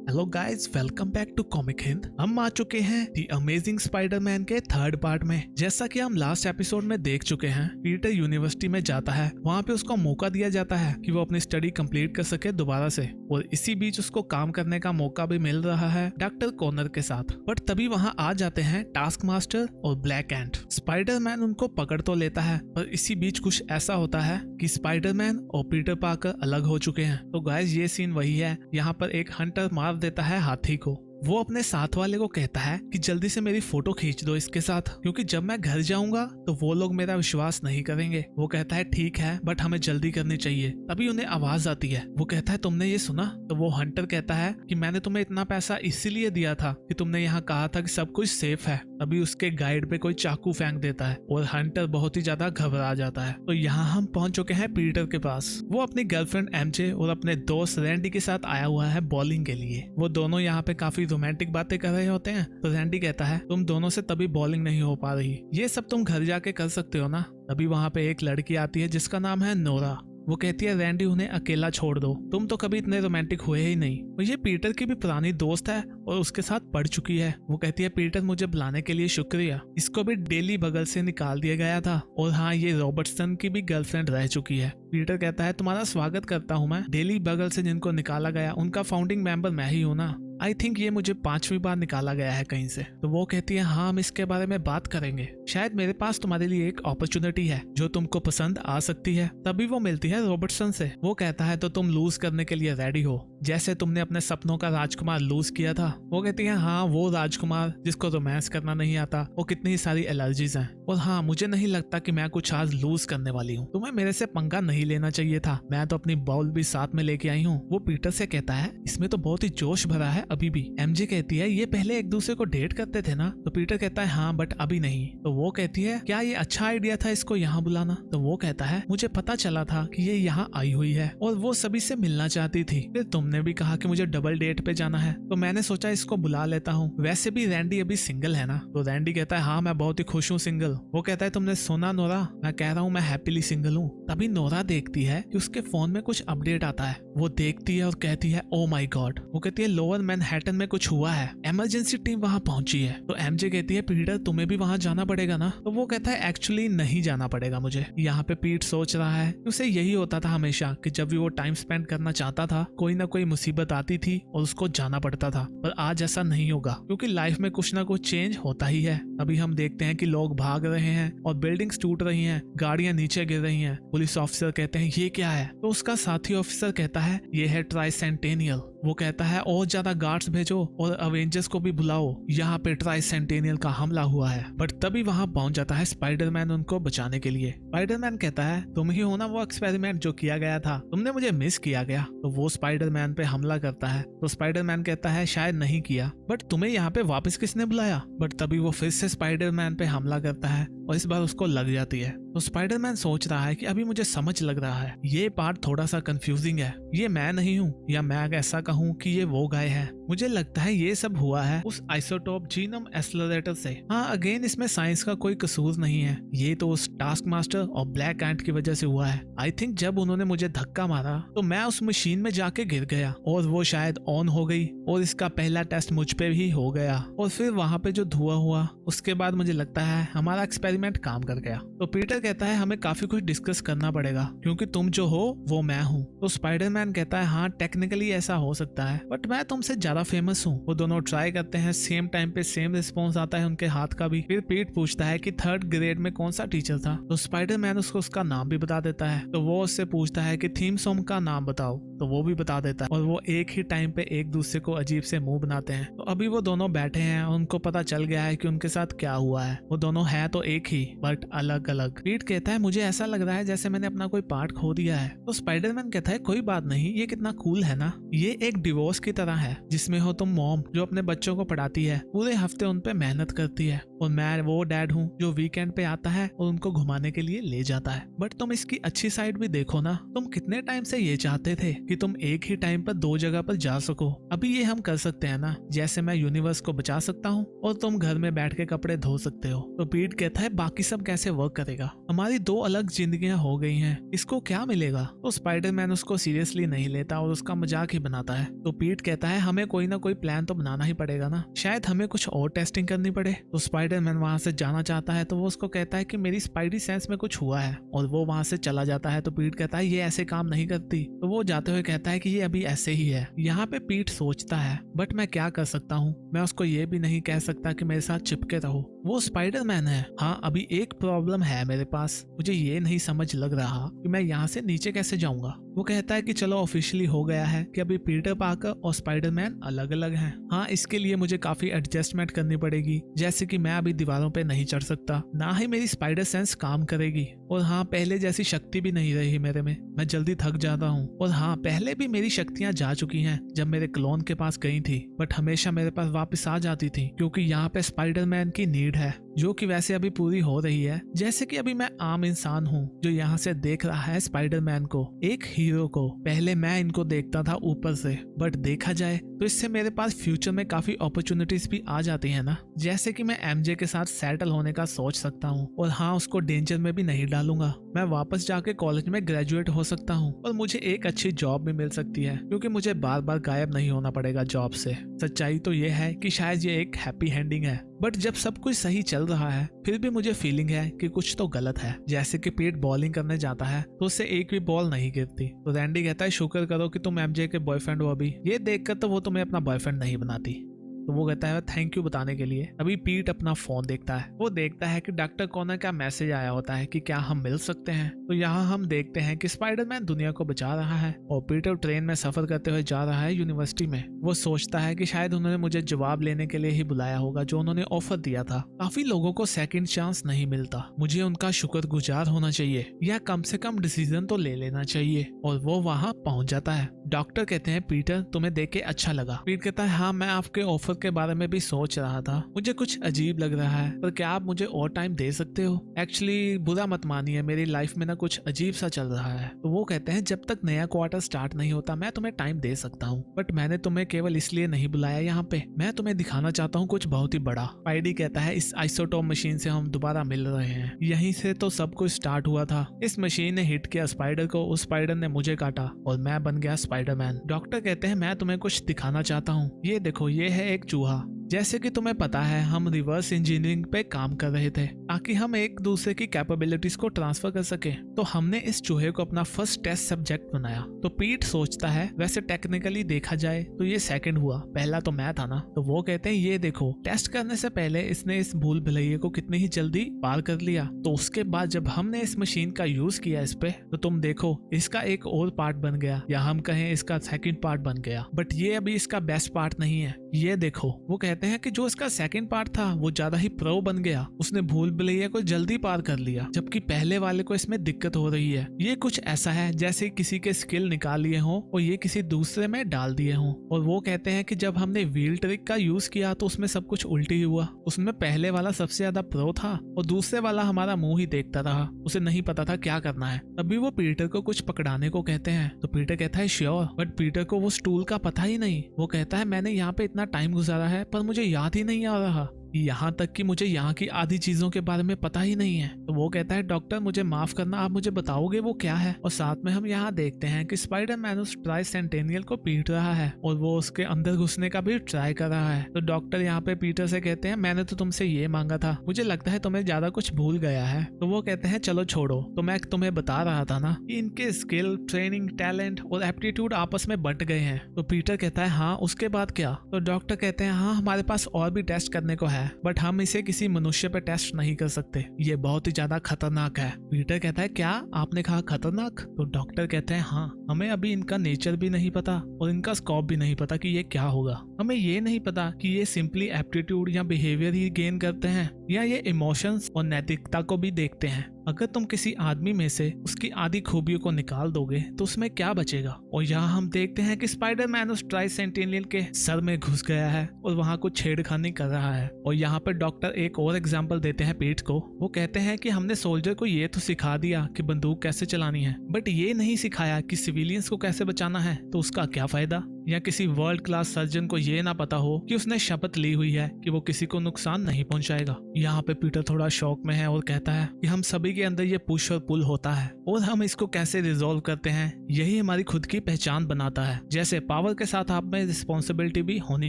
Hello guys, welcome back to comic Hind. हम आ चुके हैं दी अमेजिंग स्पाइडरमैन के थर्ड पार्ट में। जैसा कि हम लास्ट एपिसोड में देख चुके हैं, पीटर यूनिवर्सिटी में जाता है। वहाँ पे उसको मौका दिया जाता है कि वो अपनी स्टडी कंप्लीट कर सके दोबारा से, और इसी बीच उसको काम करने का मौका भी मिल रहा है डॉक्टर कॉर्नर के साथ। बट तभी वहाँ आ जाते हैं टास्क मास्टर और ब्लैक एंट। स्पाइडरमैन उनको पकड़ तो लेता है, पर इसी बीच कुछ ऐसा होता है कि स्पाइडरमैन और पीटर पार्कर अलग हो चुके हैं। तो गाइस, ये सीन वही है। यहाँ पर एक हंटर मार देता है हाथी को। वो अपने साथ वाले को कहता है कि जल्दी से मेरी फोटो खींच दो इसके साथ, क्योंकि जब मैं घर जाऊंगा तो वो लोग मेरा विश्वास नहीं करेंगे। वो कहता है ठीक है, बट हमें जल्दी करनी चाहिए। तभी उन्हें आवाज आती है। वो कहता है तुमने ये सुना? तो वो हंटर कहता है कि मैंने तुम्हें इतना पैसा इसीलिए दिया था कि तुमने यहाँ कहा था कि सब कुछ सेफ है। तभी उसके गाइड पे कोई चाकू फेंक देता है और हंटर बहुत ही ज्यादा घबरा जाता है। तो यहाँ हम पहुंच चुके हैं पीटर के पास। वो अपनी गर्लफ्रेंड एमजे और अपने दोस्त रैंडी के साथ आया हुआ है बॉलिंग के लिए। वो दोनों यहाँ पे काफी रोमांटिक बातें कर रहे होते हैं। तो रैंडी कहता है तुम दोनों से तभी बॉलिंग नहीं हो पा रही, ये सब तुम घर जाके कर सकते हो ना। तभी वहाँ पे एक लड़की आती है जिसका नाम है नोरा। वो कहती है रैंडी उन्हें अकेला छोड़ दो, तुम तो कभी इतने रोमांटिक हुए ही नहीं। और ये पीटर की भी पुरानी दोस्त है और उसके साथ पढ़ चुकी है। वो कहती है पीटर मुझे बुलाने के लिए शुक्रिया, इसको भी डेली बगल से निकाल दिया गया था। और हाँ, ये रॉबर्टसन की भी गर्लफ्रेंड रह चुकी है। पीटर कहता है तुम्हारा स्वागत करता हूँ मैं। डेली बगल से जिनको निकाला गया उनका फाउंडिंग मेंबर मैं ही हूँ ना। आई थिंक ये मुझे 5वीं बार निकाला गया है कहीं से। तो वो कहती है हाँ, हम इसके बारे में बात करेंगे। शायद मेरे पास तुम्हारे लिए एक अपॉर्चुनिटी है जो तुमको पसंद आ सकती है। तभी वो मिलती है रॉबर्टसन से। वो कहता है तो तुम लूज करने के लिए रेडी हो, जैसे तुमने अपने सपनों का राजकुमार लूज किया था। वो कहती है हाँ, वो राजकुमार जिसको रोमांस करना नहीं आता, वो कितनी ही सारी एलर्जीज हैं। और हाँ, मुझे नहीं लगता कि मैं कुछ आज लूज करने वाली हूँ। तुम्हें मेरे से पंगा नहीं लेना चाहिए था। मैं तो अपनी बॉल भी साथ में लेके आई हूँ। वो पीटर से कहता है इसमें तो बहुत ही जोश भरा है अभी भी। एमजे कहती है ये पहले एक दूसरे को डेट करते थे ना। तो पीटर कहता है हाँ, बट अभी नहीं। तो वो कहती है क्या ये अच्छा आइडिया था इसको यहाँ बुलाना? तो वो कहता है मुझे पता चला था कि ये यहाँ आई हुई है और वो सभी से मिलना चाहती थी। फिर तुमने भी कहा कि मुझे डबल डेट पे जाना है, तो मैंने सोचा इसको बुला लेता हूँ। वैसे भी रैंडी अभी सिंगल है ना। तो रैंडी कहता है हाँ, मैं बहुत ही खुश हूँ सिंगल। वो कहता है तुमने सुना नोरा, मैं कह रहा हूँ मैं हैप्पीली सिंगल हूँ। तभी नोरा देखती है कि उसके फोन में कुछ अपडेट आता है। वो देखती है और कहती है ओ माई गॉड। वो कहती है लोअर मैनहट्टन में कुछ हुआ है, इमरजेंसी टीम वहाँ पहुंची है। तो एमजे कहती है पीटर तुम्हें भी वहाँ जाना पड़ेगा ना। तो वो कहता है एक्चुअली नहीं जाना पड़ेगा मुझे। यहाँ पे पीट सोच रहा है कि उसे यही होता था हमेशा कि जब भी वो टाइम स्पेंड करना चाहता था कोई ना कोई मुसीबत आती थी और उसको जाना पड़ता था। पर आज ऐसा नहीं होगा, क्योंकि लाइफ में कुछ ना कुछ चेंज होता ही है। अभी हम देखते हैं कि लोग भाग रहे हैं और बिल्डिंग्स टूट रही हैं, गाड़ियां नीचे गिर रही हैं। पुलिस ऑफिसर कहते हैं ये क्या है? तो उसका साथी ऑफिसर कहता है ये है ट्राइसेंटेनियल। वो कहता है और ज्यादा गार्ड्स भेजो और अवेंजर्स को भी बुलाओ, यहाँ पे ट्राइसेंटेनियल का हमला हुआ है। बट तभी वहाँ पहुंच जाता है स्पाइडरमैन उनको बचाने के लिए। स्पाइडरमैन कहता है तुम ही हो ना वो एक्सपेरिमेंट जो किया गया था, तुमने मुझे मिस किया गया। तो वो स्पाइडरमैन पे हमला करता है। तो स्पाइडरमैन कहता है शायद नहीं किया, बट तुम्हें यहाँ पे वापस किसने बुलाया? बट तभी वो फिर से स्पाइडरमैन पे हमला करता है और इस बार उसको लग जाती है। तो स्पाइडरमैन सोच रहा है कि अभी मुझे समझ लग रहा है, ये पार्ट थोड़ा सा कंफ्यूजिंग है। ये मैं नहीं हूँ, या मैं ऐसा कहूँ कि ये वो गाय है। मुझे लगता है ये सब हुआ है उस आइसोटोप जीनोम एक्सेलरेटर से। हाँ, अगेन इसमें साइंस का कोई कसूर नहीं है, ये तो उस टास्क मास्टर और ब्लैक एंट की वजह से हुआ है। आई थिंक जब उन्होंने मुझे धक्का मारा तो मैं उस मशीन में जाके गिर गया और वो शायद ऑन हो गई और इसका पहला टेस्ट मुझ पे भी हो गया। और फिर वहाँ पे जो धुआं हुआ उसके बाद मुझे लगता है हमारा एक्सपेरिमेंट काम कर गया। तो पीटर कहता है हमें काफी कुछ डिस्कस करना पड़ेगा, क्योंकि तुम जो हो वो मैं हूँ। तो स्पाइडरमैन कहता है हाँ, टेक्निकली ऐसा हो सकता है, बट मैं तुमसे ज्यादा फेमस हूँ। वो दोनों ट्राई करते हैं, सेम टाइम पे सेम रिस्पॉन्स आता है उनके हाथ का भी। फिर पीट पूछता है कि 3rd ग्रेड में कौन सा टीचर था? तो स्पाइडरमैन उसको उसका नाम भी बता देता है। तो वो उससे पूछता है कि थीम सॉन्ग का नाम बताओ, तो वो भी बता देता है। और वो एक ही टाइम पे एक दूसरे को अजीब से मुंह बनाते हैं। तो अभी वो दोनों बैठे हैं और उनको पता चल गया है कि उनके साथ क्या हुआ है। वो दोनों है तो एक ही, बट अलग अलग। पीट कहता है मुझे ऐसा लग रहा है जैसे मैंने अपना कोई पार्ट खो दिया है। तो स्पाइडरमैन कहता है कोई बात नहीं, ये कितना कूल है ना। ये एक डिवोर्स की तरह है, जिसमें हो तुम मॉम जो अपने बच्चों को पढ़ाती है, पूरे हफ्ते उन पे मेहनत करती है, और मैं वो डैड हूँ जो वीकेंड पे आता है और उनको घुमाने के लिए ले जाता है। बट तुम इसकी अच्छी साइड भी देखो ना, तुम कितने टाइम से ये चाहते थे कि तुम एक ही टाइम पर 2 जगह पर जा सको। अभी ये हम कर सकते हैं ना, जैसे मैं यूनिवर्स को बचा सकता हूँ और तुम घर में बैठ के कपड़े धो सकते हो। तो पीट कहता है बाकी सब कैसे वर्क करेगा? हमारी 2 अलग जिंदगियां हो गई हैं, इसको क्या मिलेगा? तो स्पाइडरमैन उसको सीरियसली नहीं लेता और उसका मजाक ही बनाता है। तो पीट कहता है हमें कोई ना कोई प्लान तो बनाना ही पड़ेगा ना, शायद हमें कुछ और टेस्टिंग करनी पड़े। तो स्पाइडरमैन वहां से जाना चाहता है तो वो उसको कहता है कि मेरी स्पाइडी सेंस में कुछ हुआ है, और वो वहां से चला जाता है। तो पीट कहता है ये ऐसे काम नहीं करती। तो वो जाते हुए कहता है कि ये अभी ऐसे ही है। यहाँ पे पीट सोचता है बट मैं क्या कर सकता हूँ, मैं उसको ये भी नहीं कह सकता कि मेरे साथ चिपके रहो, वो स्पाइडरमैन है। हाँ अभी एक प्रॉब्लम है मेरे पास, मुझे ये नहीं समझ लग रहा कि मैं यहाँ से नीचे कैसे जाऊंगा। वो कहता है कि चलो ऑफिशियली हो गया है कि अभी पीटर पार्कर और स्पाइडरमैन अलग अलग हैं। हाँ इसके लिए मुझे काफी एडजस्टमेंट करनी पड़ेगी, जैसे कि मैं अभी दीवारों पे नहीं चढ़ सकता, ना ही मेरी स्पाइडर सेंस काम करेगी, और हाँ पहले जैसी शक्ति भी नहीं रही मेरे में, मैं जल्दी थक जाता हूँ। और हाँ पहले भी मेरी शक्तियाँ जा चुकी हैं जब मेरे क्लोन के पास गई थी, बट हमेशा मेरे पास वापस आ जाती थी क्योंकि यहाँ पे स्पाइडरमैन की नीड है, जो कि वैसे अभी पूरी हो रही है। जैसे कि अभी मैं आम इंसान हूँ जो यहाँ से देख रहा है स्पाइडरमैन को, एक हीरो को। पहले मैं इनको देखता था ऊपर से, बट देखा जाए तो इससे मेरे पास फ्यूचर में काफी अपॉर्चुनिटीज भी आ जाती है ना, जैसे कि मैं एमजे के साथ सेटल होने का सोच सकता हूँ, और हाँ उसको डेंजर में भी नहीं डालूंगा, मैं वापस जाके कॉलेज में ग्रेजुएट हो सकता हूँ, और मुझे एक अच्छी जॉब भी मिल सकती है क्योंकि मुझे बार बार गायब नहीं होना पड़ेगा जॉब से। सच्चाई तो ये है कि शायद ये एक हैप्पी एंडिंग है, बट जब सब कुछ सही चल रहा है फिर भी मुझे फीलिंग है कि कुछ तो गलत है। जैसे कि पीट बॉलिंग करने जाता है तो उससे एक भी बॉल नहीं गिरती, तो रैंडी कहता है शुक्र करो कि तुम एमजे के बॉयफ्रेंड हो अभी, ये देखकर तो वो तुम्हें अपना बॉयफ्रेंड नहीं बनाती। तो वो कहता है थैंक यू बताने के लिए। अभी पीट अपना फोन देखता है, वो देखता है कि डॉक्टर कॉनर का मैसेज आया होता है कि क्या हम मिल सकते हैं। तो यहाँ हम देखते हैं कि स्पाइडरमैन दुनिया को बचा रहा है और पीटर ट्रेन में सफर करते हुए जा रहा है यूनिवर्सिटी में। वो सोचता है कि शायद उन्होंने मुझे जवाब लेने के लिए ही बुलाया होगा जो उन्होंने ऑफर दिया था। काफी लोगों को सेकंड चांस नहीं मिलता, मुझे उनका शुक्रगुजार होना चाहिए या कम से कम डिसीजन तो ले लेना चाहिए। और वो वहाँ पहुंच जाता है। डॉक्टर कहते हैं पीटर तुम्हें देख के अच्छा लगा। पीट कहता है हाँ मैं आपके ऑफर के बारे में भी सोच रहा था, मुझे कुछ अजीब लग रहा है, पर क्या आप मुझे और टाइम दे सकते हो? एक्चुअली बुरा मत मानिए, मेरी लाइफ में ना कुछ अजीब सा चल रहा है। तो वो कहते हैं जब तक नया क्वार्टर स्टार्ट नहीं होता मैं तुम्हें टाइम दे सकता हूँ, बट मैंने तुम्हें केवल इसलिए नहीं बुलाया यहाँ पे, मैं तुम्हें दिखाना चाहता हूँ कुछ बहुत ही बड़ा। स्पाइडी कहता है इस आइसोटोप मशीन से हम दोबारा मिल रहे हैं, यहीं से तो सब कुछ स्टार्ट हुआ था। इस मशीन ने हिट किया स्पाइडर को, उस स्पाइडर ने मुझे काटा और मैं बन गया स्पाइडरमैन। डॉक्टर कहते हैं मैं तुम्हें कुछ दिखाना चाहता हूँ, ये देखो ये है एक चूहा। जैसे कि तुम्हें पता है हम रिवर्स इंजीनियरिंग पे काम कर रहे थे ताकि हम एक दूसरे की कैपेबिलिटीज को ट्रांसफर कर सके, तो हमने इस चूहे को अपना फर्स्ट टेस्ट सब्जेक्ट बनाया। तो पीट सोचता है वैसे टेक्निकली देखा जाए तो ये सेकंड हुआ, पहला तो मैं था ना। तो वो कहते हैं ये देखो टेस्ट करने से पहले इसने इस भूल भुलैया को कितनी ही जल्दी पार कर लिया। तो उसके बाद जब हमने इस मशीन का यूज किया इस पे, तो तुम देखो इसका एक और पार्ट बन गया, या हम कहें इसका सेकंड पार्ट बन गया, बट ये अभी इसका बेस्ट पार्ट नहीं है। ये देखो वो कहते हैं कि जो इसका सेकंड पार्ट था वो ज्यादा ही प्रो बन गया, उसने भूल भुलैया को जल्दी पार कर लिया, जबकि पहले वाले को इसमें दिक्कत हो रही है। ये कुछ ऐसा है जैसे किसी के स्किल निकाल लिए हों और ये किसी दूसरे में डाल दिए हों। और वो कहते हैं कि जब हमने व्हील ट्रिक का यूज किया तो उसमें सब कुछ उल्टी हुआ, उसमें पहले वाला सबसे ज्यादा प्रो था और दूसरे वाला हमारा मुंह ही देखता रहा, उसे नहीं पता था क्या करना है। तभी वो पीटर को कुछ पकड़ाने को कहते हैं, तो पीटर कहता है श्योर, बट पीटर को वो स्टूल का पता ही नहीं। वो कहता है मैंने यहाँ पे इतना टाइम गुजारा है पर मुझे याद ही नहीं आ रहा, यहाँ तक कि मुझे यहाँ की आधी चीजों के बारे में पता ही नहीं है। तो वो कहता है डॉक्टर मुझे माफ करना, आप मुझे बताओगे वो क्या है? और साथ में हम यहाँ देखते हैं कि स्पाइडरमैन उस ट्राई सेंटेनियल को पीट रहा है और वो उसके अंदर घुसने का भी ट्राई कर रहा है। तो डॉक्टर यहाँ पे पीटर से कहते हैं मैंने तो तुमसे ये मांगा था, मुझे लगता है तुम्हें ज्यादा कुछ भूल गया है। तो वो कहते हैं चलो छोड़ो, तो मैं तुम्हें बता रहा था ना कि इनके स्किल, ट्रेनिंग, टैलेंट और एप्टीट्यूड आपस में बंट गए हैं। तो पीटर कहता है हाँ उसके बाद क्या? तो डॉक्टर कहते हैं हाँ हमारे पास और भी टेस्ट करने को है, बट हम इसे किसी मनुष्य पे टेस्ट नहीं कर सकते, ये बहुत ही ज्यादा खतरनाक है। पीटर कहता है क्या आपने कहा खतरनाक? तो डॉक्टर कहते हैं हाँ हमें अभी इनका नेचर भी नहीं पता और इनका स्कोप भी नहीं पता कि ये क्या होगा। हमें ये नहीं पता कि ये सिंपली एप्टीट्यूड या बिहेवियर ही गेन करते हैं या ये इमोशंस और नैतिकता को भी देखते हैं। अगर तुम किसी आदमी में से उसकी आधी खूबियों को निकाल दोगे तो उसमें क्या बचेगा? और यहाँ हम देखते हैं कि स्पाइडरमैन उस ट्राई सेंटेनियल के सर में घुस गया है और वहाँ कुछ छेड़खानी कर रहा है। और यहाँ पर डॉक्टर एक और एग्जाम्पल देते हैं पीट को। वो कहते हैं कि हमने सोल्जर को ये तो सिखा दिया कि बंदूक कैसे चलानी है, बट ये नहीं सिखाया कि सिविलियंस को कैसे बचाना है, तो उसका क्या फायदा? या किसी वर्ल्ड क्लास सर्जन को ये ना पता हो कि उसने शपथ ली हुई है कि वो किसी को नुकसान नहीं पहुंचाएगा। यहाँ पे पीटर थोड़ा शॉक में है और कहता है कि हम सभी के अंदर ये पुश और पुल होता है और हम इसको कैसे रिजॉल्व करते हैं यही हमारी खुद की पहचान बनाता है। जैसे पावर के साथ आप में रिस्पॉन्सिबिलिटी भी होनी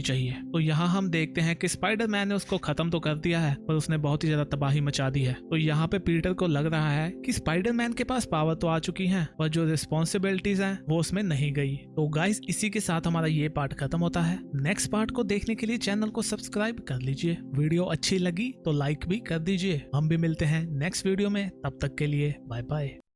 चाहिए। तो यहाँ हम देखते हैं कि स्पाइडरमैन ने उसको खत्म तो कर दिया है पर उसने बहुत ही ज्यादा तबाही मचा दी है। तो यहाँ पे पीटर को लग रहा है कि स्पाइडरमैन के पास पावर तो आ चुकी है पर जो रिस्पॉन्सिबिलिटीज हैं वो उसमें नहीं गई। तो गाइस इसी के साथ हमारा ये पार्ट खत्म होता है। नेक्स्ट पार्ट को देखने के लिए चैनल को सब्सक्राइब कर लीजिए। वीडियो अच्छी लगी तो लाइक भी कर दीजिए। हम भी मिलते हैं नेक्स्ट वीडियो में, तब तक के लिए बाय बाय।